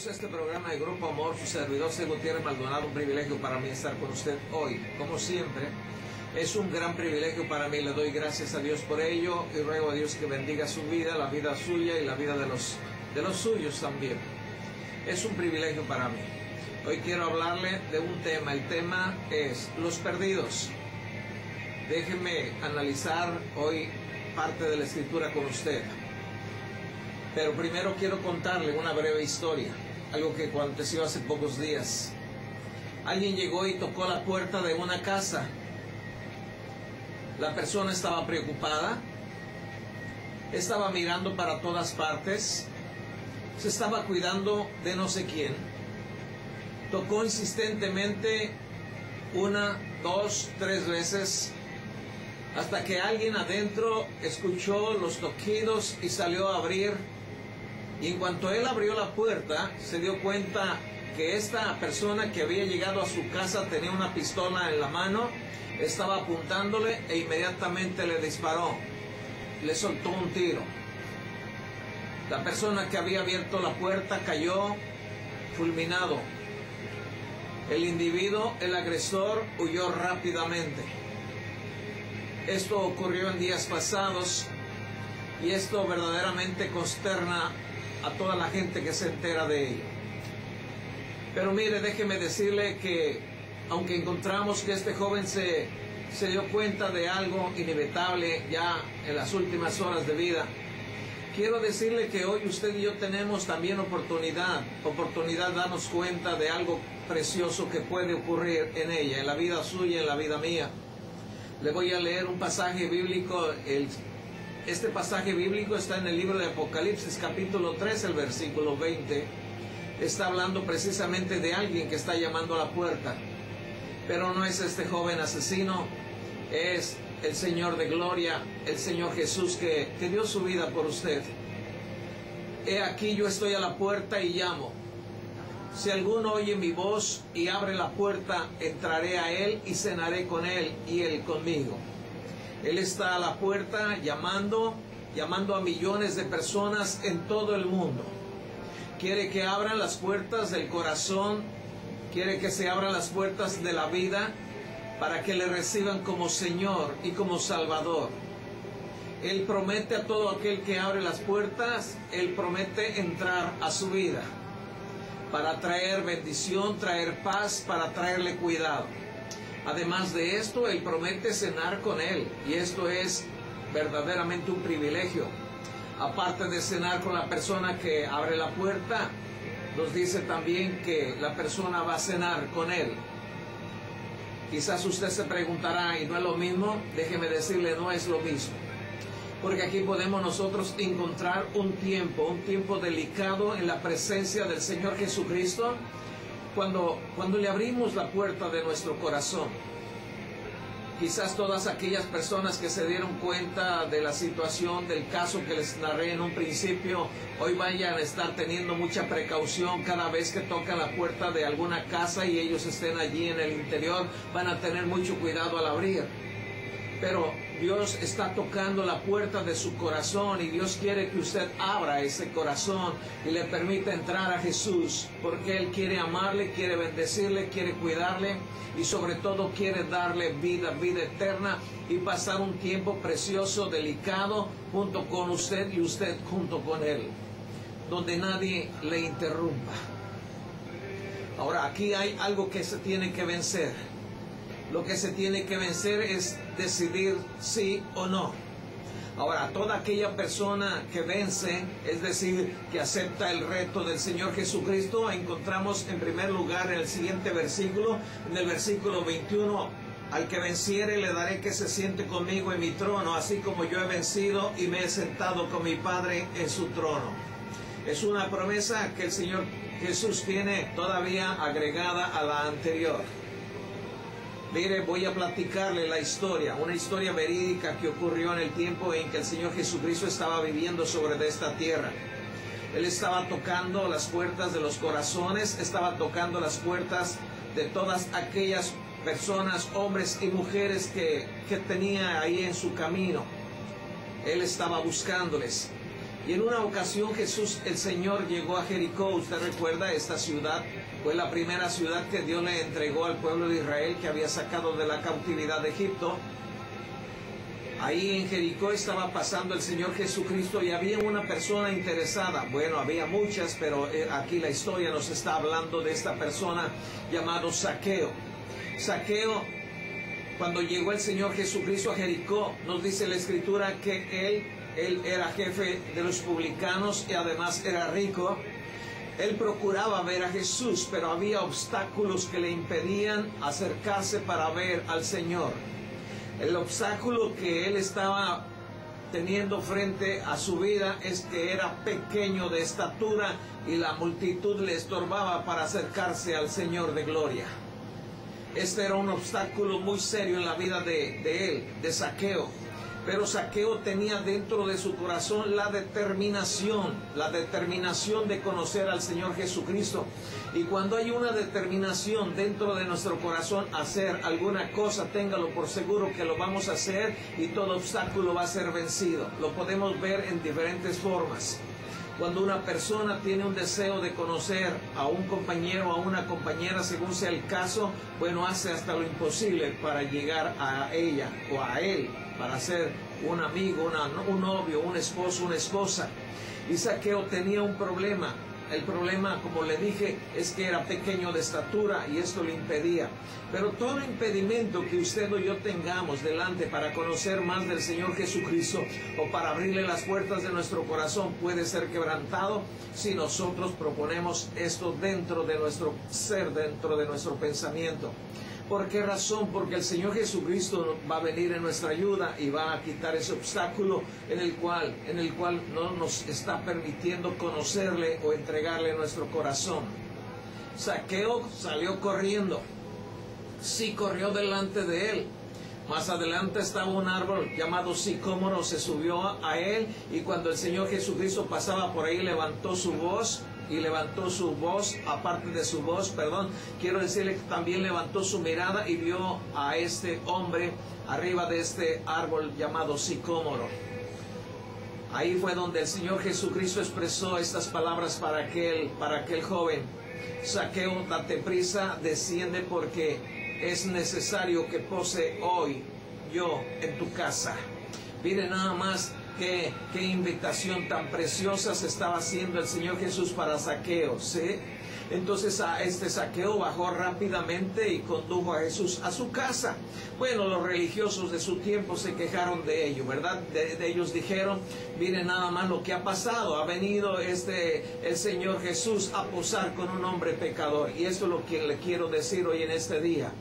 Bienvenidos a este programa de Grupo Amor, su servidor C. Gutiérrez Maldonado. Un privilegio para mí estar con usted hoy. Como siempre, es un gran privilegio para mí. Le doy gracias a Dios por ello y ruego a Dios que bendiga su vida, la vida suya y la vida de los suyos también. Es un privilegio para mí. Hoy quiero hablarle de un tema. El tema es los perdidos. Déjeme analizar hoy parte de la escritura con usted. Pero primero quiero contarle una breve historia, algo que aconteció hace pocos días. Alguien llegó y tocó la puerta de una casa. La persona estaba preocupada, estaba mirando para todas partes, se estaba cuidando de no sé quién. Tocó insistentemente 1, 2, 3 veces, hasta que alguien adentro escuchó los toquidos y salió a abrir. Y en cuanto él abrió la puerta, se dio cuenta que esta persona que había llegado a su casa tenía una pistola en la mano, estaba apuntándole e inmediatamente le disparó, le soltó un tiro. La persona que había abierto la puerta cayó fulminado. El individuo, el agresor, huyó rápidamente. Esto ocurrió en días pasados y esto verdaderamente consterna a toda la gente que se entera de ello. Pero mire, déjeme decirle que aunque encontramos que este joven se dio cuenta de algo inevitable ya en las últimas horas de vida, quiero decirle que hoy usted y yo tenemos también oportunidad de darnos cuenta de algo precioso que puede ocurrir en ella, en la vida suya, en la vida mía. Le voy a leer un pasaje bíblico. Este pasaje bíblico está en el libro de Apocalipsis, capítulo 3, el versículo 20. Está hablando precisamente de alguien que está llamando a la puerta. Pero no es este joven asesino, es el Señor de gloria, el Señor Jesús que dio su vida por usted. He aquí, yo estoy a la puerta y llamo. Si alguno oye mi voz y abre la puerta, entraré a él y cenaré con él y él conmigo. Él está a la puerta llamando a millones de personas en todo el mundo. Quiere que abran las puertas del corazón, quiere que se abran las puertas de la vida para que le reciban como Señor y como Salvador. Él promete a todo aquel que abre las puertas, Él promete entrar a su vida para traer bendición, traer paz, para traerle cuidado. Además de esto, Él promete cenar con Él, y esto es verdaderamente un privilegio. Aparte de cenar con la persona que abre la puerta, nos dice también que la persona va a cenar con Él. Quizás usted se preguntará, ¿y no es lo mismo? Déjeme decirle, no es lo mismo. Porque aquí podemos nosotros encontrar un tiempo delicado en la presencia del Señor Jesucristo, cuando le abrimos la puerta de nuestro corazón. Quizás todas aquellas personas que se dieron cuenta de la situación, del caso que les narré en un principio, hoy vayan a estar teniendo mucha precaución cada vez que tocan la puerta de alguna casa y ellos estén allí en el interior, van a tener mucho cuidado al abrir. Pero Dios está tocando la puerta de su corazón y Dios quiere que usted abra ese corazón y le permita entrar a Jesús, porque Él quiere amarle, quiere bendecirle, quiere cuidarle y sobre todo quiere darle vida eterna y pasar un tiempo precioso, delicado, junto con usted y usted junto con Él, donde nadie le interrumpa. Ahora, aquí hay algo que se tiene que vencer. Lo que se tiene que vencer es decidir sí o no. Ahora, toda aquella persona que vence, es decir, que acepta el reto del Señor Jesucristo, encontramos en primer lugar en el siguiente versículo, en el versículo 21, al que venciere le daré que se siente conmigo en mi trono, así como yo he vencido y me he sentado con mi Padre en su trono. Es una promesa que el Señor Jesús tiene todavía agregada a la anterior. Mire, voy a platicarle la historia, una historia verídica que ocurrió en el tiempo en que el Señor Jesucristo estaba viviendo sobre esta tierra. Él estaba tocando las puertas de los corazones, estaba tocando las puertas de todas aquellas personas, hombres y mujeres que tenía ahí en su camino. Él estaba buscándoles. Y en una ocasión Jesús, el Señor, llegó a Jericó. Usted recuerda, esta ciudad fue la primera ciudad que Dios le entregó al pueblo de Israel, que había sacado de la cautividad de Egipto. Ahí en Jericó estaba pasando el Señor Jesucristo y había una persona interesada. Bueno, había muchas, pero aquí la historia nos está hablando de esta persona llamado Zaqueo. Zaqueo, cuando llegó el Señor Jesucristo a Jericó, nos dice la Escritura que él era jefe de los publicanos y además era rico. Él procuraba ver a Jesús, pero había obstáculos que le impedían acercarse para ver al Señor. El obstáculo que él estaba teniendo frente a su vida es que era pequeño de estatura y la multitud le estorbaba para acercarse al Señor de gloria. Este era un obstáculo muy serio en la vida de él, de Zaqueo. Pero Zaqueo tenía dentro de su corazón la determinación de conocer al Señor Jesucristo. Y cuando hay una determinación dentro de nuestro corazón a hacer alguna cosa, téngalo por seguro que lo vamos a hacer y todo obstáculo va a ser vencido. Lo podemos ver en diferentes formas. Cuando una persona tiene un deseo de conocer a un compañero o a una compañera, según sea el caso, bueno, hace hasta lo imposible para llegar a ella o a él, para ser un amigo, un novio, un esposo, una esposa. Y Zaqueo tenía un problema. El problema, como le dije, es que era pequeño de estatura y esto le impedía. Pero todo impedimento que usted o yo tengamos delante para conocer más del Señor Jesucristo o para abrirle las puertas de nuestro corazón puede ser quebrantado si nosotros proponemos esto dentro de nuestro ser, dentro de nuestro pensamiento. ¿Por qué razón? Porque el Señor Jesucristo va a venir en nuestra ayuda y va a quitar ese obstáculo en el cual no nos está permitiendo conocerle o entregarle nuestro corazón. Zaqueo salió corriendo. Sí, corrió delante de él. Más adelante estaba un árbol llamado sicómoro, se subió a él y cuando el Señor Jesucristo pasaba por ahí levantó su voz. Y levantó su voz, aparte de su voz, perdón, quiero decirle que también levantó su mirada y vio a este hombre arriba de este árbol llamado sicómoro. Ahí fue donde el Señor Jesucristo expresó estas palabras para aquel joven. Zaqueo, date prisa, desciende porque es necesario que pose hoy yo en tu casa. Mire nada más qué invitación tan preciosa se estaba haciendo el Señor Jesús para Zaqueo, ¿sí? Entonces a este Zaqueo bajó rápidamente y condujo a Jesús a su casa. Bueno, los religiosos de su tiempo se quejaron de ello, ¿verdad? De ellos dijeron, miren nada más lo que ha pasado, ha venido el Señor Jesús a posar con un hombre pecador. Y esto es lo que le quiero decir hoy en este día.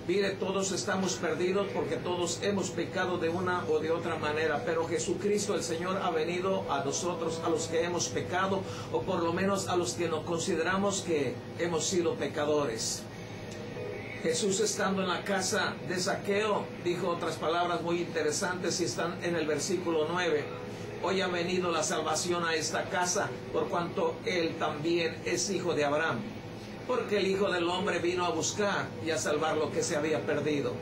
Mire, todos estamos perdidos porque todos hemos pecado de una o de otra manera, pero Jesucristo el Señor ha venido a nosotros, a los que hemos pecado, o por lo menos a los que nos consideramos que hemos sido pecadores. Jesús, estando en la casa de Zaqueo, dijo otras palabras muy interesantes y están en el versículo 9. Hoy ha venido la salvación a esta casa, por cuanto él también es hijo de Abraham. Porque el Hijo del Hombre vino a buscar y a salvar lo que se había perdido.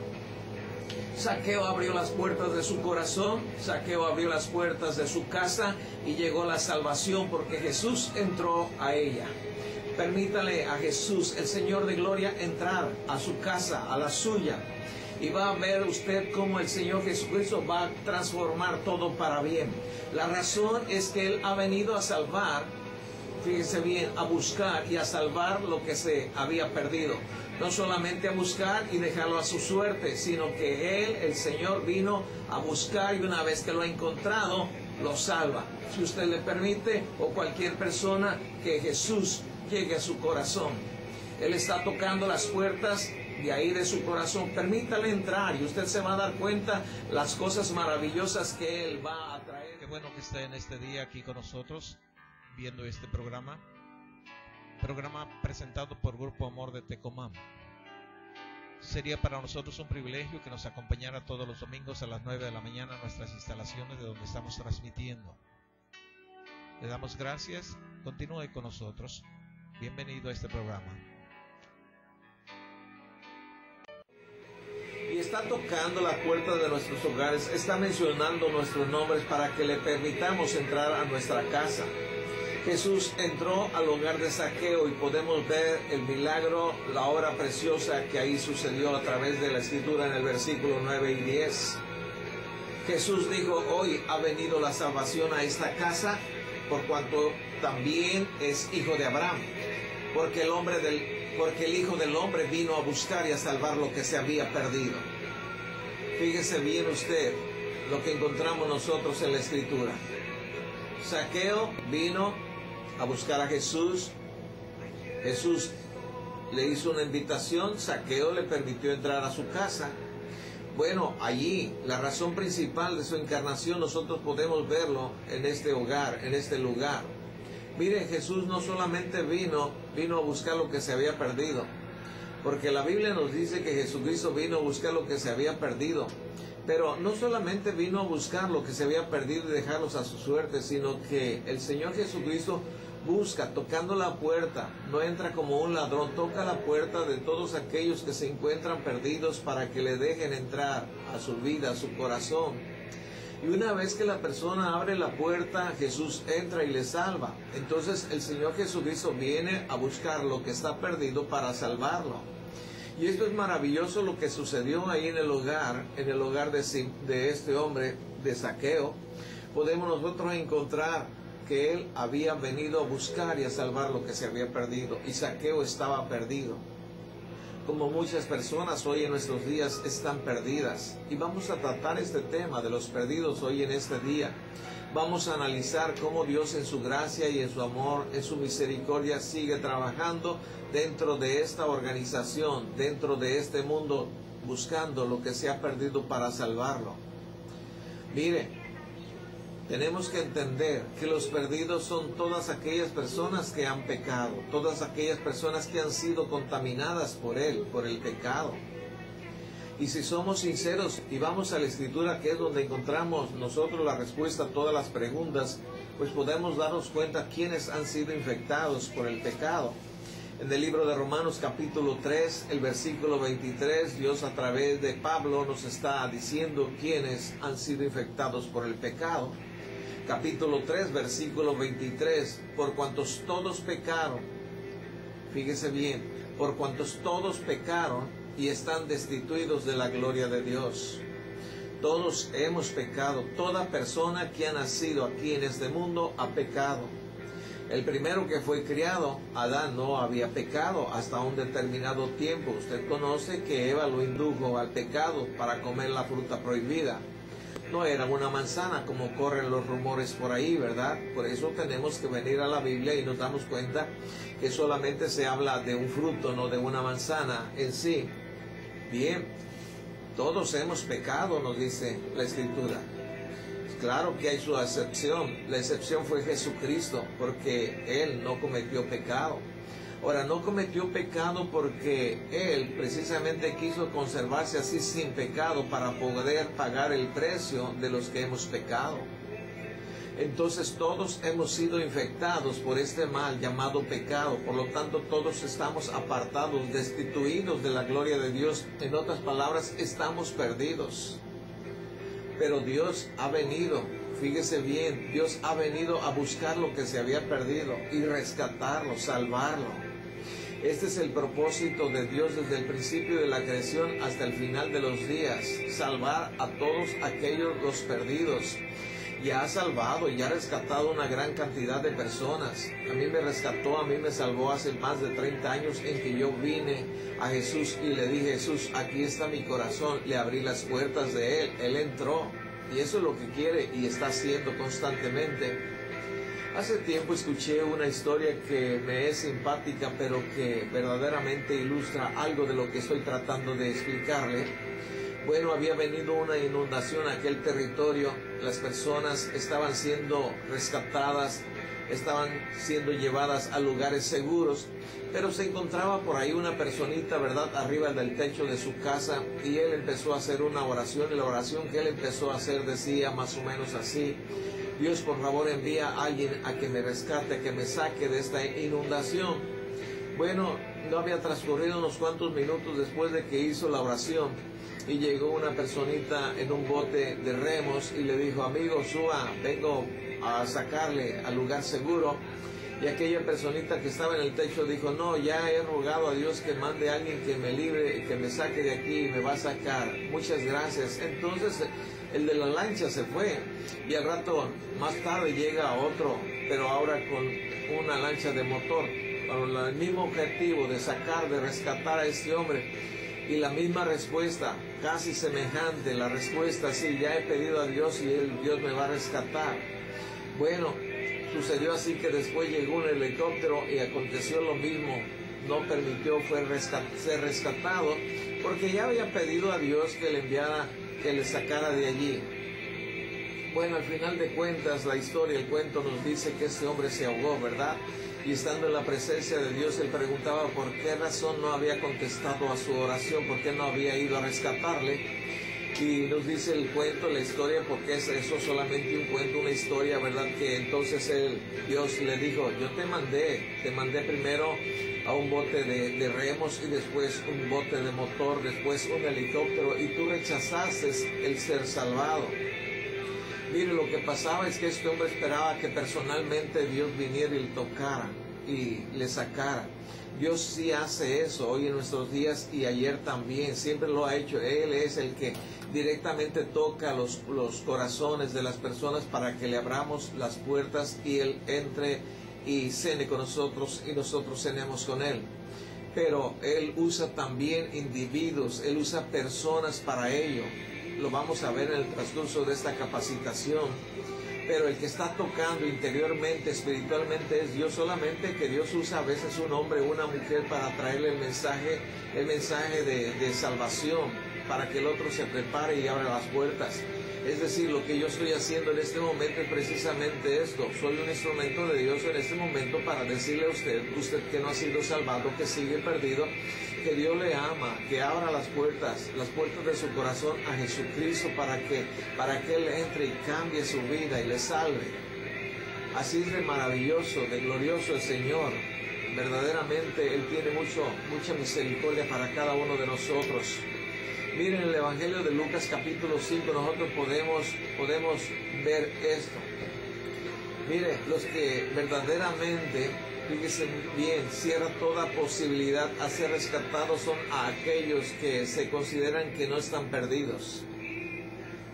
Zaqueo abrió las puertas de su corazón, Zaqueo abrió las puertas de su casa y llegó la salvación porque Jesús entró a ella. Permítale a Jesús, el Señor de gloria, entrar a su casa, a la suya. Y va a ver usted cómo el Señor Jesucristo va a transformar todo para bien. La razón es que Él ha venido a salvar, fíjese bien, a buscar y a salvar lo que se había perdido. No solamente a buscar y dejarlo a su suerte, sino que Él, el Señor, vino a buscar y una vez que lo ha encontrado, lo salva. Si usted le permite, o cualquier persona, que Jesús llegue a su corazón. Él está tocando las puertas de ahí de su corazón. Permítale entrar y usted se va a dar cuenta las cosas maravillosas que Él va a traer. Qué bueno que esté en este día aquí con nosotros, viendo este programa presentado por Grupo Amor de Tecomán. Sería para nosotros un privilegio que nos acompañara todos los domingos a las 9 de la mañana en nuestras instalaciones de donde estamos transmitiendo. Le damos gracias, continúe con nosotros. Bienvenido a este programa. y está tocando la puerta de nuestros hogares, está mencionando nuestros nombres para que le permitamos entrar a nuestra casa. Jesús entró al hogar de Zaqueo y podemos ver el milagro, la obra preciosa que ahí sucedió a través de la escritura en el versículo 9 y 10. Jesús dijo: hoy ha venido la salvación a esta casa, por cuanto también es hijo de Abraham, porque el Hijo del Hombre vino a buscar y a salvar lo que se había perdido. Fíjese bien usted lo que encontramos nosotros en la escritura. Zaqueo vino a buscar a Jesús. Jesús le hizo una invitación, Zaqueo le permitió entrar a su casa. Bueno, allí la razón principal de su encarnación nosotros podemos verlo en este hogar, en este lugar. Mire, Jesús no solamente vino a buscar lo que se había perdido, porque la Biblia nos dice que Jesucristo vino a buscar lo que se había perdido, pero no solamente vino a buscar lo que se había perdido y dejarlos a su suerte, sino que el Señor Jesucristo busca, tocando la puerta, no entra como un ladrón, toca la puerta de todos aquellos que se encuentran perdidos para que le dejen entrar a su vida, a su corazón. Y una vez que la persona abre la puerta, Jesús entra y le salva. Entonces el Señor Jesucristo viene a buscar lo que está perdido para salvarlo. Y esto es maravilloso lo que sucedió ahí en el hogar de este hombre, de Zaqueo. Podemos nosotros encontrar que él había venido a buscar y a salvar lo que se había perdido. Y Zaqueo estaba perdido. Como muchas personas hoy en nuestros días están perdidas. Y vamos a tratar este tema de los perdidos hoy en este día. Vamos a analizar cómo Dios en su gracia y en su amor, en su misericordia, sigue trabajando dentro de esta organización, dentro de este mundo, buscando lo que se ha perdido para salvarlo. Mire, tenemos que entender que los perdidos son todas aquellas personas que han pecado, todas aquellas personas que han sido contaminadas por el pecado. Y si somos sinceros y vamos a la Escritura, que es donde encontramos nosotros la respuesta a todas las preguntas, pues podemos darnos cuenta quiénes han sido infectados por el pecado. En el libro de Romanos capítulo 3, el versículo 23, Dios a través de Pablo nos está diciendo quiénes han sido infectados por el pecado. Capítulo 3, versículo 23, por cuantos todos pecaron, fíjese bien, por cuantos todos pecaron y están destituidos de la gloria de Dios. Todos hemos pecado, toda persona que ha nacido aquí en este mundo ha pecado. El primero que fue criado, Adán, no había pecado hasta un determinado tiempo. Usted conoce que Eva lo indujo al pecado para comer la fruta prohibida. No era una manzana como corren los rumores por ahí, ¿verdad? Por eso tenemos que venir a la Biblia y nos damos cuenta que solamente se habla de un fruto, no de una manzana en sí. Bien, todos hemos pecado, nos dice la Escritura. Claro que hay su excepción. La excepción fue Jesucristo, porque Él no cometió pecado. Ahora, no cometió pecado porque Él precisamente quiso conservarse así sin pecado para poder pagar el precio de los que hemos pecado. Entonces todos hemos sido infectados por este mal llamado pecado. Por lo tanto, todos estamos apartados, destituidos de la gloria de Dios. En otras palabras, estamos perdidos. Pero Dios ha venido, fíjese bien, Dios ha venido a buscar lo que se había perdido y rescatarlo, salvarlo. Este es el propósito de Dios desde el principio de la creación hasta el final de los días, salvar a todos aquellos los perdidos. Y ha salvado y ha rescatado una gran cantidad de personas. A mí me rescató, a mí me salvó hace más de 30 años en que yo vine a Jesús y le dije: Jesús, aquí está mi corazón. Le abrí las puertas de Él, Él entró. Y eso es lo que quiere y está haciendo constantemente. Hace tiempo escuché una historia que me es simpática, pero que verdaderamente ilustra algo de lo que estoy tratando de explicarle. Bueno, había venido una inundación a aquel territorio, las personas estaban siendo rescatadas, estaban siendo llevadas a lugares seguros, pero se encontraba por ahí una personita, ¿verdad?, arriba del techo de su casa, y él empezó a hacer una oración, y la oración que él empezó a hacer decía más o menos así: Dios, por favor, envía a alguien a que me rescate, que me saque de esta inundación. Bueno, no había transcurrido unos cuantos minutos después de que hizo la oración, y llegó una personita en un bote de remos y le dijo: amigo, suba, vengo a sacarle al lugar seguro. Y aquella personita que estaba en el techo dijo: no, ya he rogado a Dios que mande a alguien que me libre, que me saque de aquí y me va a sacar. Muchas gracias. Entonces el de la lancha se fue y al rato más tarde llega otro, pero ahora con una lancha de motor, con el mismo objetivo de sacar, de rescatar a este hombre. Y la misma respuesta, casi semejante, la respuesta: sí, ya he pedido a Dios y Dios me va a rescatar. Bueno, sucedió así que después llegó un helicóptero y aconteció lo mismo. No permitió ser rescatado porque ya había pedido a Dios que le enviara, que le sacara de allí. Bueno, al final de cuentas, la historia, el cuento nos dice que este hombre se ahogó, ¿verdad? Y estando en la presencia de Dios, él preguntaba por qué razón no había contestado a su oración, por qué no había ido a rescatarle. Y nos dice el cuento, la historia, porque es eso solamente un cuento, una historia, ¿verdad? Que entonces Dios le dijo: yo te mandé primero a un bote de remos y después un bote de motor, después un helicóptero, y tú rechazaste el ser salvado. Mire, lo que pasaba es que este hombre esperaba que personalmente Dios viniera y le tocara y le sacara. Dios sí hace eso hoy en nuestros días y ayer también, siempre lo ha hecho. Él es el que directamente toca los corazones de las personas para que le abramos las puertas y Él entre y cene con nosotros y nosotros cenemos con Él. Pero Él usa también individuos, Él usa personas para ello. Lo vamos a ver en el transcurso de esta capacitación. Pero el que está tocando interiormente, espiritualmente, es Dios solamente, que Dios usa a veces un hombre o una mujer para traerle el mensaje de salvación, para que el otro se prepare y abra las puertas. Es decir, lo que yo estoy haciendo en este momento es precisamente esto. Soy un instrumento de Dios en este momento para decirle a usted que no ha sido salvado, que sigue perdido, que Dios le ama, que abra las puertas de su corazón a Jesucristo para que Él entre y cambie su vida y le salve. Así es de maravilloso, de glorioso el Señor. Verdaderamente Él tiene mucha misericordia para cada uno de nosotros. Miren el Evangelio de Lucas capítulo 5, nosotros podemos ver esto. Mire, los que verdaderamente, fíjense bien, cierra toda posibilidad a ser rescatados son a aquellos que se consideran que no están perdidos.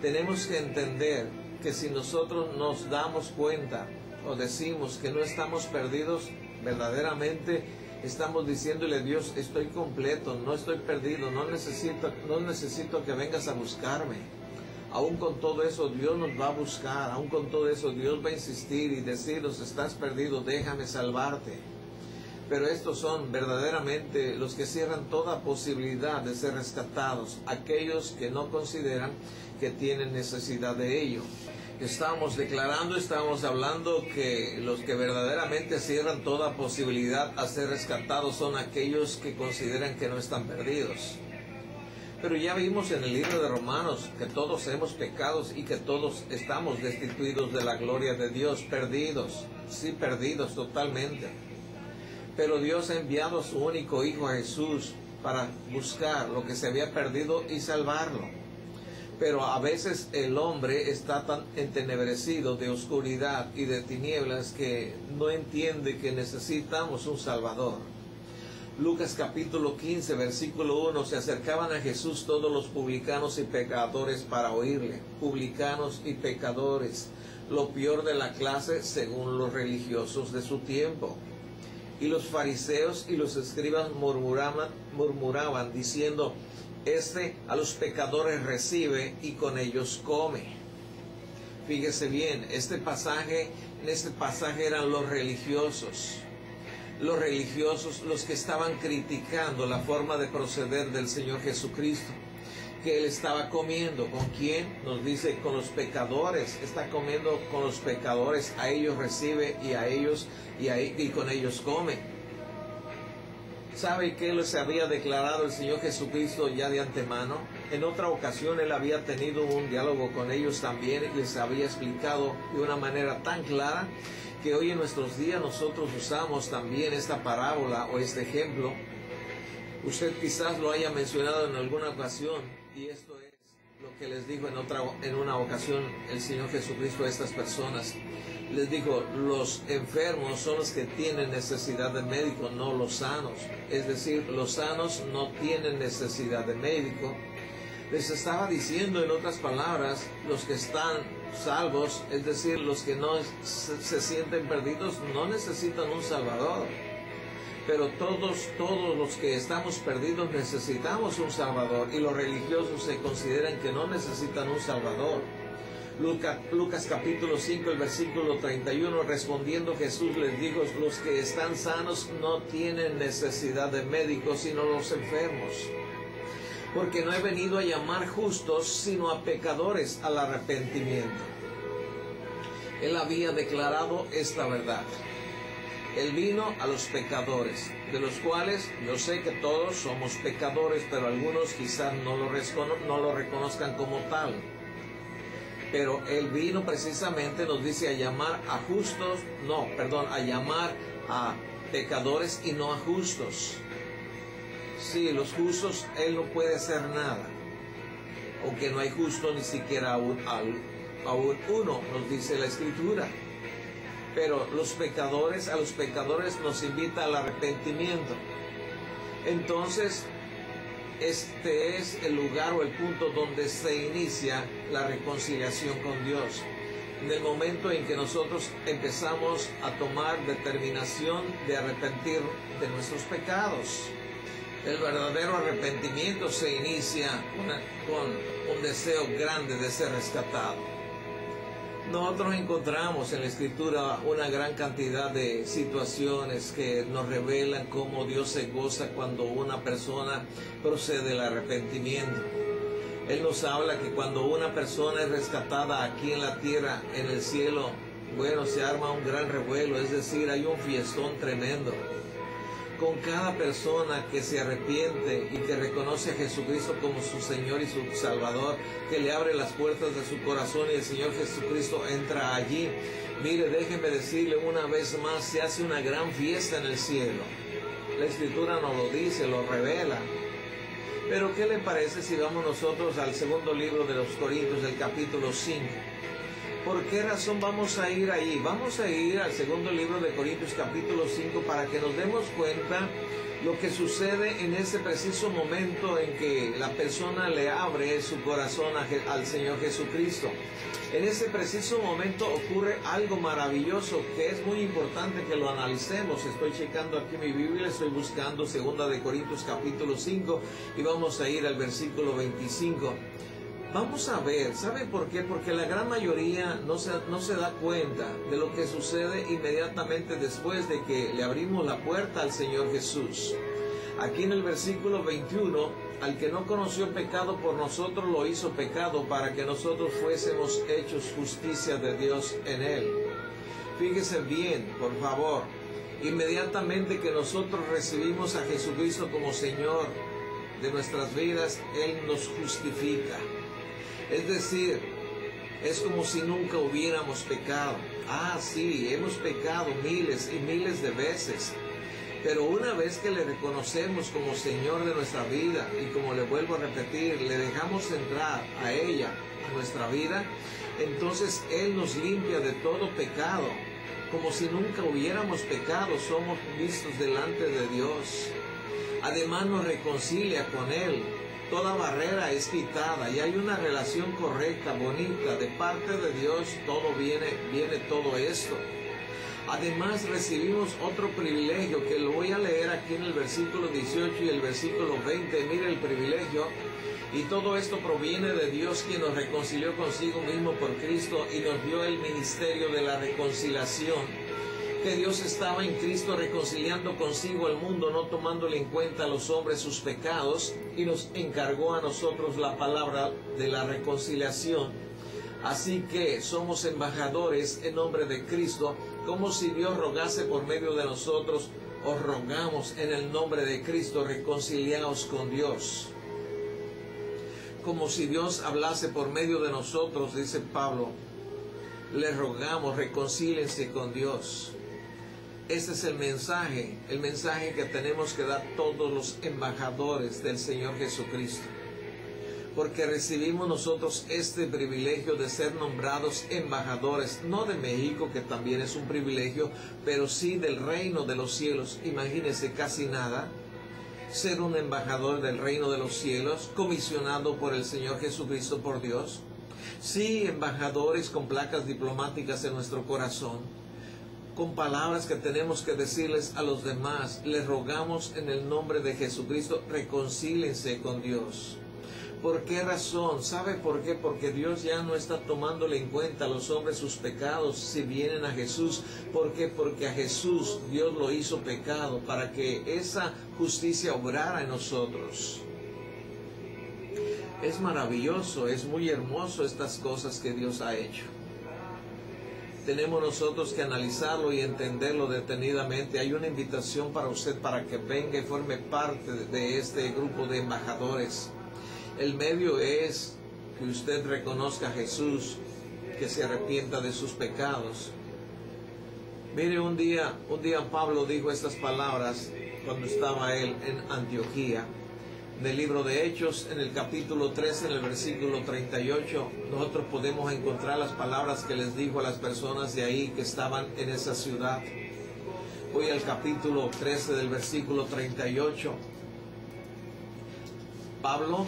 Tenemos que entender que si nosotros nos damos cuenta o decimos que no estamos perdidos, verdaderamente estamos diciéndole a Dios: estoy completo, no estoy perdido, no necesito que vengas a buscarme. Aún con todo eso Dios nos va a buscar, aún con todo eso Dios va a insistir y decirnos: estás perdido, déjame salvarte. Pero estos son verdaderamente los que cierran toda posibilidad de ser rescatados, aquellos que no consideran que tienen necesidad de ello. Estamos hablando que los que verdaderamente cierran toda posibilidad a ser rescatados son aquellos que consideran que no están perdidos. Pero ya vimos en el libro de Romanos que todos hemos pecado y que todos estamos destituidos de la gloria de Dios, perdidos, sí, perdidos totalmente. Pero Dios ha enviado a su único Hijo, a Jesús, para buscar lo que se había perdido y salvarlo. Pero a veces el hombre está tan entenebrecido de oscuridad y de tinieblas que no entiende que necesitamos un Salvador. Lucas capítulo 15, versículo 1, se acercaban a Jesús todos los publicanos y pecadores para oírle. Publicanos y pecadores, lo peor de la clase según los religiosos de su tiempo. Y los fariseos y los escribas murmuraban diciendo: este a los pecadores recibe y con ellos come. Fíjese bien, en este pasaje eran los religiosos, los que estaban criticando la forma de proceder del Señor Jesucristo, que Él estaba comiendo. ¿Con quién? Nos dice: con los pecadores. Está comiendo con los pecadores, a ellos recibe y con ellos come. ¿Sabe qué les había declarado el Señor Jesucristo ya de antemano? En otra ocasión Él había tenido un diálogo con ellos también y les había explicado de una manera tan clara que hoy en nuestros días nosotros usamos también esta parábola o este ejemplo. Usted quizás lo haya mencionado en alguna ocasión. Y esto es lo que les dijo en una ocasión el Señor Jesucristo a estas personas. Les dijo, los enfermos son los que tienen necesidad de médico, no los sanos. Es decir, los sanos no tienen necesidad de médico. Les estaba diciendo, en otras palabras, los que están salvos, es decir, los que no se sienten perdidos, no necesitan un Salvador. Pero todos los que estamos perdidos necesitamos un Salvador, y los religiosos se consideran que no necesitan un Salvador. Lucas capítulo 5, el versículo 31, respondiendo Jesús les dijo, los que están sanos no tienen necesidad de médicos, sino los enfermos. Porque no he venido a llamar justos, sino a pecadores al arrepentimiento. Él había declarado esta verdad. Él vino a los pecadores, de los cuales yo sé que todos somos pecadores, pero algunos quizás no lo reconozcan como tal. Pero Él vino precisamente, nos dice, a llamar a justos, a llamar a pecadores y no a justos. Sí, los justos, Él no puede hacer nada. Aunque no hay justo ni siquiera aún uno, nos dice la Escritura. Pero a los pecadores nos invita al arrepentimiento. Entonces, este es el lugar o el punto donde se inicia la reconciliación con Dios. En el momento en que nosotros empezamos a tomar determinación de arrepentir de nuestros pecados. El verdadero arrepentimiento se inicia con un deseo grande de ser rescatado. Nosotros encontramos en la Escritura una gran cantidad de situaciones que nos revelan cómo Dios se goza cuando una persona procede al arrepentimiento. Él nos habla que cuando una persona es rescatada aquí en la tierra, en el cielo, bueno, se arma un gran revuelo, es decir, hay un fiestón tremendo. Con cada persona que se arrepiente y que reconoce a Jesucristo como su Señor y su Salvador, que le abre las puertas de su corazón y el Señor Jesucristo entra allí. Mire, déjeme decirle una vez más, se hace una gran fiesta en el cielo. La Escritura nos lo dice, lo revela. Pero ¿qué le parece si vamos nosotros al segundo libro de los Corintios, el capítulo 5? ¿Por qué razón vamos a ir ahí? Vamos a ir al segundo libro de Corintios capítulo 5 para que nos demos cuenta lo que sucede en ese preciso momento en que la persona le abre su corazón al Señor Jesucristo. En ese preciso momento ocurre algo maravilloso que es muy importante que lo analicemos. Estoy checando aquí mi Biblia, estoy buscando segunda de Corintios capítulo 5 y vamos a ir al versículo 25. Vamos a ver, ¿sabe por qué? Porque la gran mayoría no se da cuenta de lo que sucede inmediatamente después de que le abrimos la puerta al Señor Jesús. Aquí en el versículo 21, al que no conoció pecado por nosotros lo hizo pecado para que nosotros fuésemos hechos justicia de Dios en él. Fíjese bien, por favor, inmediatamente que nosotros recibimos a Jesucristo como Señor de nuestras vidas, Él nos justifica. Es decir, es como si nunca hubiéramos pecado. Ah, sí, hemos pecado miles y miles de veces. Pero una vez que le reconocemos como Señor de nuestra vida, y como le vuelvo a repetir, le dejamos entrar a ella, a nuestra vida, entonces Él nos limpia de todo pecado. Como si nunca hubiéramos pecado, somos vistos delante de Dios. Además nos reconcilia con Él. Toda barrera es quitada y hay una relación correcta, bonita, de parte de Dios. Todo viene todo esto. Además recibimos otro privilegio que lo voy a leer aquí en el versículo 18 y el versículo 20. Mire el privilegio. Y todo esto proviene de Dios, quien nos reconcilió consigo mismo por Cristo y nos dio el ministerio de la reconciliación. Que Dios estaba en Cristo reconciliando consigo al mundo, no tomándole en cuenta a los hombres sus pecados, y nos encargó a nosotros la palabra de la reconciliación. Así que somos embajadores en nombre de Cristo, como si Dios rogase por medio de nosotros. Os rogamos en el nombre de Cristo, reconciliaos con Dios. Como si Dios hablase por medio de nosotros, dice Pablo, les rogamos, reconcíliense con Dios. Este es el mensaje que tenemos que dar todos los embajadores del Señor Jesucristo. porque recibimos nosotros este privilegio de ser nombrados embajadores, no de México, que también es un privilegio, pero sí del reino de los cielos. Imagínense, casi nada, ser un embajador del reino de los cielos, comisionado por el Señor Jesucristo, por Dios. Sí, embajadores con placas diplomáticas en nuestro corazón, con palabras que tenemos que decirles a los demás. Les rogamos en el nombre de Jesucristo, reconcílense con Dios. ¿Por qué razón? ¿Sabe por qué? Porque Dios ya no está tomándole en cuenta a los hombres sus pecados si vienen a Jesús. ¿Por qué? Porque a Jesús Dios lo hizo pecado para que esa justicia obrara en nosotros. Es maravilloso, es muy hermoso estas cosas que Dios ha hecho. Tenemos nosotros que analizarlo y entenderlo detenidamente. Hay una invitación para usted para que venga y forme parte de este grupo de embajadores. El medio es que usted reconozca a Jesús, que se arrepienta de sus pecados. Mire, un día Pablo dijo estas palabras cuando estaba él en Antioquía. En el libro de Hechos, en el capítulo 13, en el versículo 38, nosotros podemos encontrar las palabras que les dijo a las personas de ahí que estaban en esa ciudad. Voy al capítulo 13 del versículo 38. Pablo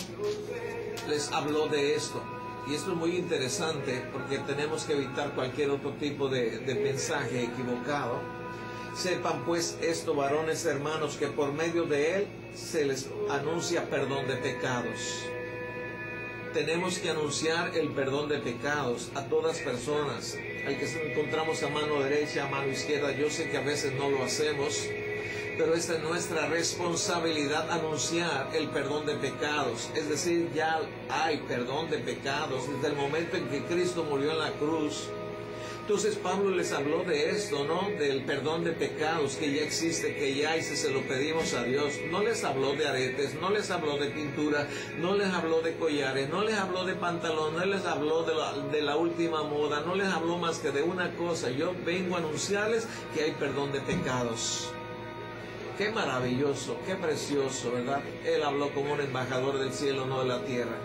les habló de esto, y esto es muy interesante porque tenemos que evitar cualquier otro tipo de mensaje equivocado. Sepan pues esto, varones hermanos, que por medio de él se les anuncia perdón de pecados. Tenemos que anunciar el perdón de pecados a todas personas, al que encontramos a mano derecha, a mano izquierda. Yo sé que a veces no lo hacemos, pero esta es nuestra responsabilidad, anunciar el perdón de pecados. Es decir, ya hay perdón de pecados desde el momento en que Cristo murió en la cruz. Entonces Pablo les habló de esto, ¿no? Del perdón de pecados que ya existe, que ya hay si se lo pedimos a Dios. No les habló de aretes, no les habló de pintura, no les habló de collares, no les habló de pantalón, no les habló de la última moda, no les habló más que de una cosa: yo vengo a anunciarles que hay perdón de pecados. Qué maravilloso, qué precioso, ¿verdad? Él habló como un embajador del cielo, no de la tierra.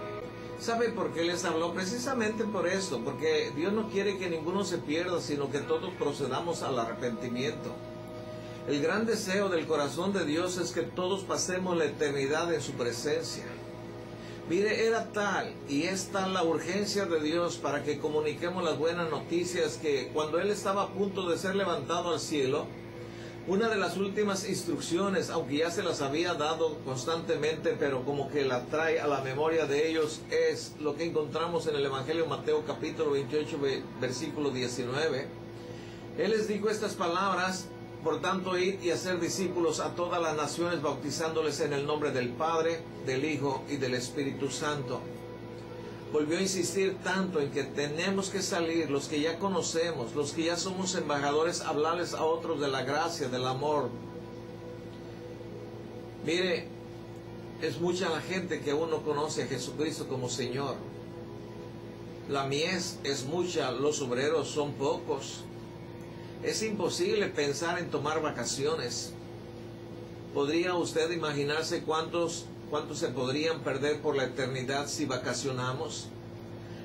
¿Sabe por qué les habló? Precisamente por esto, porque Dios no quiere que ninguno se pierda, sino que todos procedamos al arrepentimiento. El gran deseo del corazón de Dios es que todos pasemos la eternidad en su presencia. Mire, era tal y es tal la urgencia de Dios para que comuniquemos las buenas noticias, que cuando Él estaba a punto de ser levantado al cielo, una de las últimas instrucciones, aunque ya se las había dado constantemente, pero como que la trae a la memoria de ellos, es lo que encontramos en el Evangelio de Mateo capítulo 28, versículo 19. Él les dijo estas palabras: por tanto, id y hacer discípulos a todas las naciones, bautizándoles en el nombre del Padre, del Hijo y del Espíritu Santo. Volvió a insistir tanto en que tenemos que salir, los que ya conocemos, los que ya somos embajadores, hablarles a otros de la gracia, del amor. Mire, es mucha la gente que aún no conoce a Jesucristo como Señor. La mies es mucha, los obreros son pocos. Es imposible pensar en tomar vacaciones. ¿Podría usted imaginarse cuántos se podrían perder por la eternidad si vacacionamos?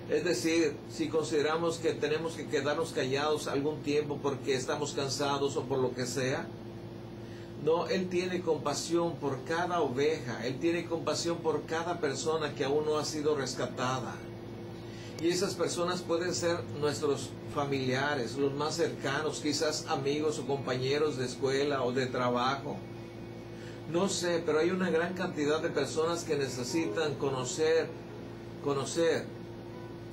Es decir, si consideramos que tenemos que quedarnos callados algún tiempo porque estamos cansados o por lo que sea. No, Él tiene compasión por cada oveja, Él tiene compasión por cada persona que aún no ha sido rescatada. Y esas personas pueden ser nuestros familiares, los más cercanos, quizás amigos o compañeros de escuela o de trabajo. No sé, pero hay una gran cantidad de personas que necesitan conocer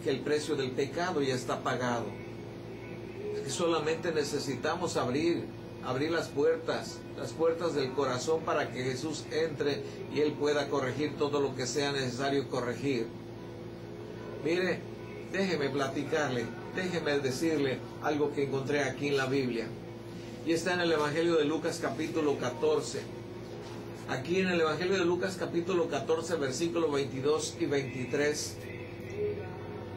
que el precio del pecado ya está pagado. Que solamente necesitamos abrir las puertas del corazón para que Jesús entre y Él pueda corregir todo lo que sea necesario corregir. Mire, déjeme platicarle, déjeme decirle algo que encontré aquí en la Biblia. Y está en el Evangelio de Lucas capítulo 14. Aquí en el Evangelio de Lucas capítulo 14, versículos 22 y 23.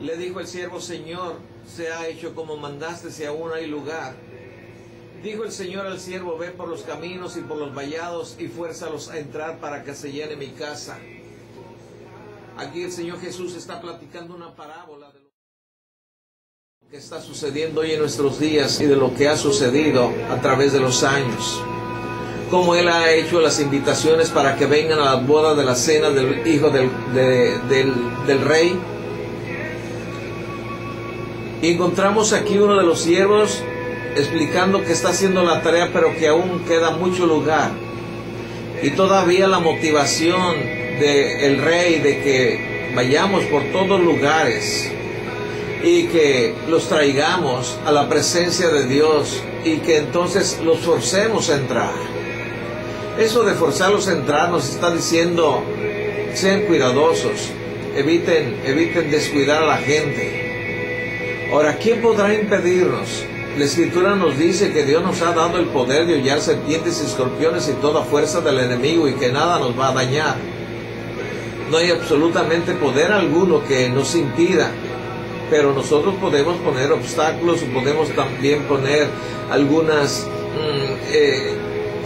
Le dijo el siervo: Señor, se ha hecho como mandaste, si aún hay lugar. Dijo el Señor al siervo: ve por los caminos y por los vallados y fuérzalos a entrar para que se llene mi casa. Aquí el Señor Jesús está platicando una parábola de lo que está sucediendo hoy en nuestros días y de lo que ha sucedido a través de los años. Cómo Él ha hecho las invitaciones para que vengan a las bodas de la cena del hijo del rey. Y encontramos aquí uno de los siervos explicando que está haciendo la tarea, pero que aún queda mucho lugar. Y todavía la motivación del rey de que vayamos por todos lugares y que los traigamos a la presencia de Dios y que entonces los forcemos a entrar. Eso de forzarlos a entrar nos está diciendo: sean cuidadosos, eviten descuidar a la gente. Ahora, ¿quién podrá impedirnos? La Escritura nos dice que Dios nos ha dado el poder de hollar serpientes y escorpiones y toda fuerza del enemigo, y que nada nos va a dañar. No hay absolutamente poder alguno que nos impida, pero nosotros podemos poner obstáculos, o podemos también poner algunas,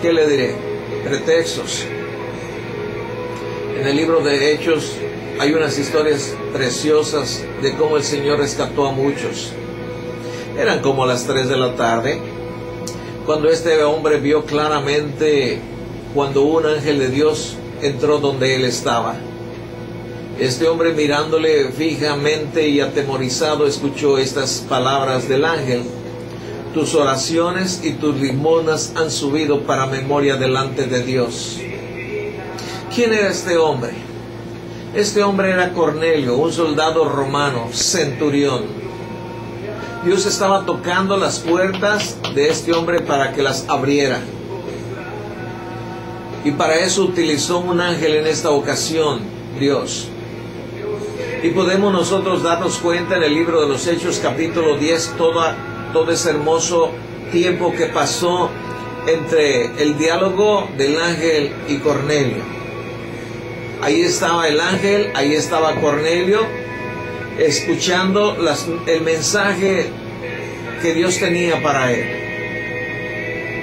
¿qué le diré? Pretextos. En el libro de Hechos hay unas historias preciosas de cómo el Señor rescató a muchos. Eran como las 3 de la tarde, cuando este hombre vio claramente cuando un ángel de Dios entró donde él estaba. Este hombre, mirándole fijamente y atemorizado, escuchó estas palabras del ángel: tus oraciones y tus limonas han subido para memoria delante de Dios. ¿Quién era este hombre? Este hombre era Cornelio, un soldado romano, centurión. Dios estaba tocando las puertas de este hombre para que las abriera. Y para eso utilizó un ángel en esta ocasión, Dios. Y podemos nosotros darnos cuenta en el libro de los Hechos, capítulo 10, todo ese hermoso tiempo que pasó entre el diálogo del ángel y Cornelio. Ahí estaba el ángel, ahí estaba Cornelio, escuchando el mensaje que Dios tenía para él.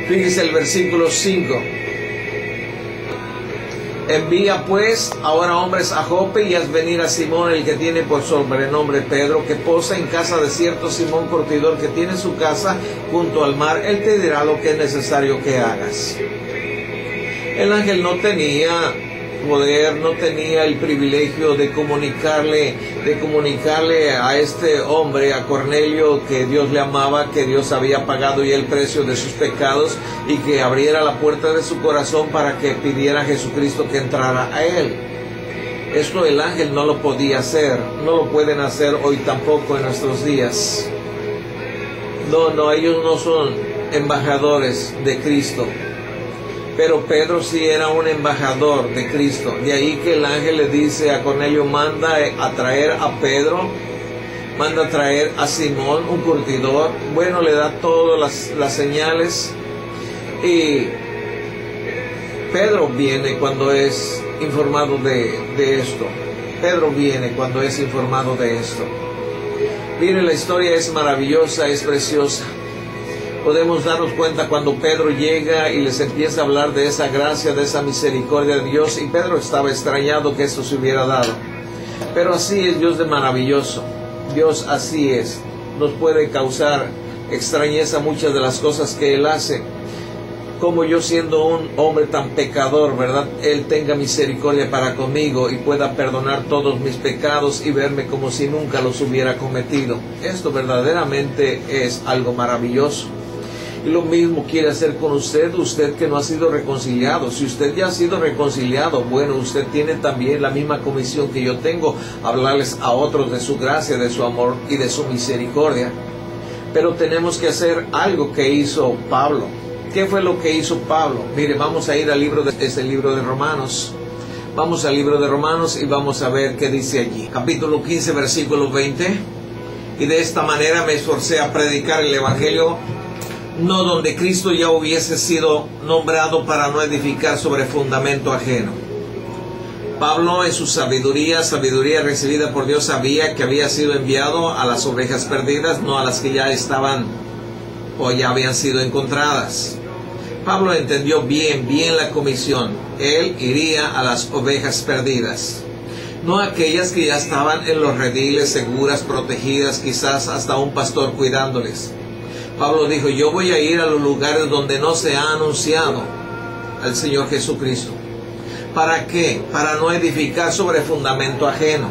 Fíjese el versículo 5. Envía pues ahora hombres a Jope y haz venir a Simón, el que tiene por sobrenombre Pedro, que posa en casa de cierto Simón curtidor, que tiene su casa junto al mar. Él te dirá lo que es necesario que hagas. El ángel no tenía poder, no tenía el privilegio de comunicarle a este hombre, a Cornelio, que Dios le amaba, que Dios había pagado ya el precio de sus pecados y que abriera la puerta de su corazón para que pidiera a Jesucristo que entrara a él. Esto el ángel no lo podía hacer, no lo pueden hacer hoy tampoco en nuestros días. No, ellos no son embajadores de Cristo. Pero Pedro sí era un embajador de Cristo. De ahí que el ángel le dice a Cornelio: manda a traer a Pedro, manda a traer a Simón, un curtidor. Bueno, le da todas las señales. Y Pedro viene cuando es informado de esto. Pedro viene cuando es informado de esto. Miren, la historia es maravillosa, es preciosa. Podemos darnos cuenta cuando Pedro llega y les empieza a hablar de esa gracia, de esa misericordia de Dios, y Pedro estaba extrañado que esto se hubiera dado. Pero así es Dios de maravilloso. Dios así es. Nos puede causar extrañeza muchas de las cosas que Él hace. Como yo, siendo un hombre tan pecador, ¿verdad?, Él tenga misericordia para conmigo y pueda perdonar todos mis pecados y verme como si nunca los hubiera cometido. Esto verdaderamente es algo maravilloso. Y lo mismo quiere hacer con usted que no ha sido reconciliado. Si usted ya ha sido reconciliado, bueno, usted tiene también la misma comisión que yo tengo, hablarles a otros de su gracia, de su amor y de su misericordia. Pero tenemos que hacer algo que hizo Pablo. ¿Qué fue lo que hizo Pablo? Mire, vamos a ir al libro de Romanos. Vamos al libro de Romanos y vamos a ver qué dice allí. Capítulo 15, versículo 20. Y de esta manera me esforcé a predicar el Evangelio, no donde Cristo ya hubiese sido nombrado, para no edificar sobre fundamento ajeno. Pablo, en su sabiduría recibida por Dios, sabía que había sido enviado a las ovejas perdidas, no a las que ya estaban o ya habían sido encontradas. Pablo entendió bien la comisión. Él iría a las ovejas perdidas. no aquellas que ya estaban en los rediles, seguras, protegidas, quizás hasta un pastor cuidándoles. Pablo dijo, yo voy a ir a los lugares donde no se ha anunciado al Señor Jesucristo. ¿Para qué? Para no edificar sobre fundamento ajeno.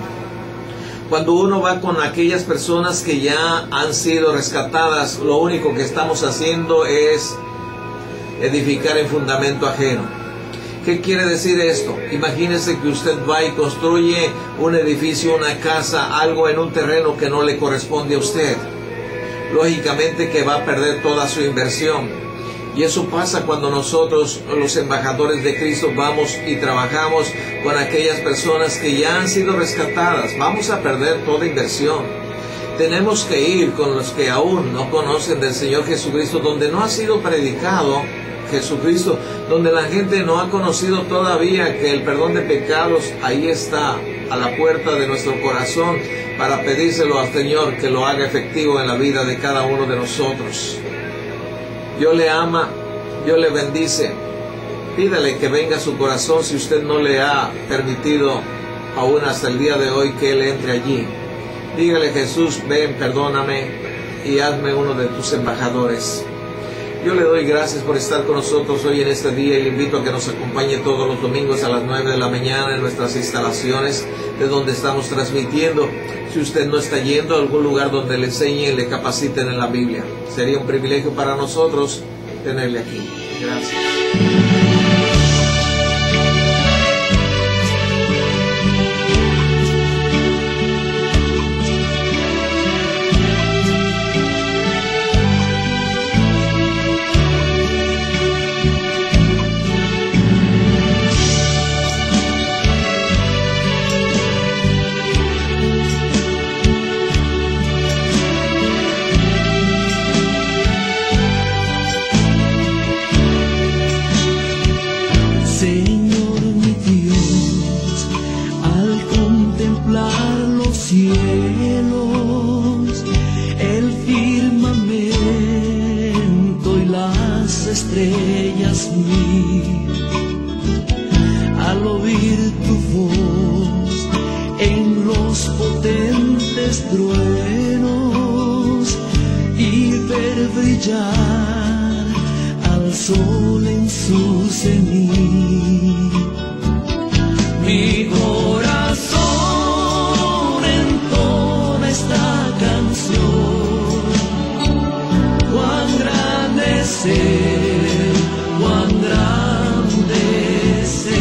Cuando uno va con aquellas personas que ya han sido rescatadas, lo único que estamos haciendo es edificar en fundamento ajeno. ¿Qué quiere decir esto? Imagínese que usted va y construye un edificio, una casa, algo en un terreno que no le corresponde a usted. Lógicamente que va a perder toda su inversión. Y eso pasa cuando nosotros, los embajadores de Cristo, vamos y trabajamos con aquellas personas que ya han sido rescatadas. Vamos a perder toda inversión. Tenemos que ir con los que aún no conocen del Señor Jesucristo, donde no ha sido predicado Jesucristo, donde la gente no ha conocido todavía que el perdón de pecados ahí está a la puerta de nuestro corazón, para pedírselo al Señor que lo haga efectivo en la vida de cada uno de nosotros. Dios le ama, Dios le bendice. Pídale que venga a su corazón si usted no le ha permitido aún hasta el día de hoy que Él entre allí. Dígale, Jesús, ven, perdóname y hazme uno de tus embajadores. Yo le doy gracias por estar con nosotros hoy en este día y le invito a que nos acompañe todos los domingos a las 9 de la mañana en nuestras instalaciones de donde estamos transmitiendo. Si usted no está yendo a algún lugar donde le enseñen y le capaciten en la Biblia, sería un privilegio para nosotros tenerle aquí. Gracias. Estrellas mil, al oír tu voz en los potentes truenos y ver brillar al sol en su cenit, mi corazón entona esta canción, cuán grande es Él, cuán grande es Él.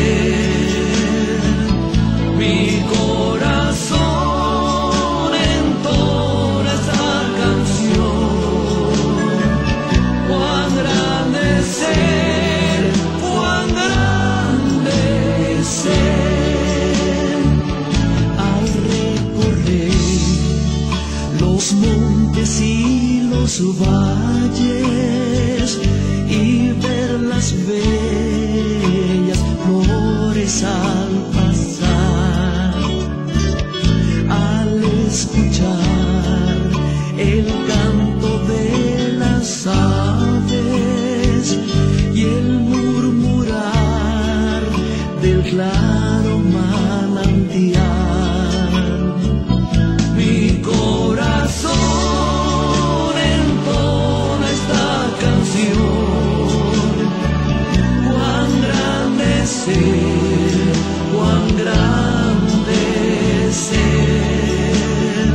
Mi corazón entona esta canción, cuán grande es Él, cuán grande es Él. Al recorrer los montes y los valles y ver las bellas flores al pasar, al escuchar el canto de las aves y el murmurar del claro manantial, mi corazón entona esta canción, cuán grande es Él, cuán grande es Él.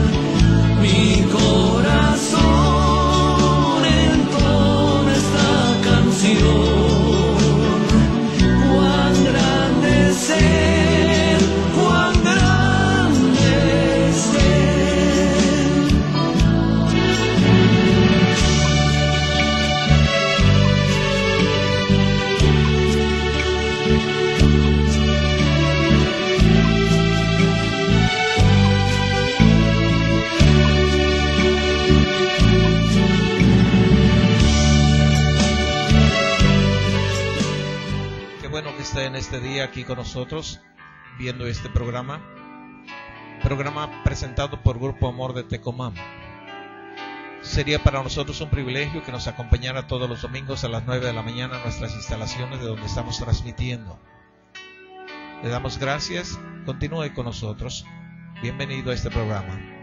Mi corazón entona esta canción, cuán grande es Él, cuán grande es Él. Qué bueno que esté en este día aquí con nosotros, viendo este programa presentado por Grupo Amor de Tecomam. Sería para nosotros un privilegio que nos acompañara todos los domingos a las 9 de la mañana en nuestras instalaciones de donde estamos transmitiendo. Le damos gracias. Continúe con nosotros. Bienvenido a este programa.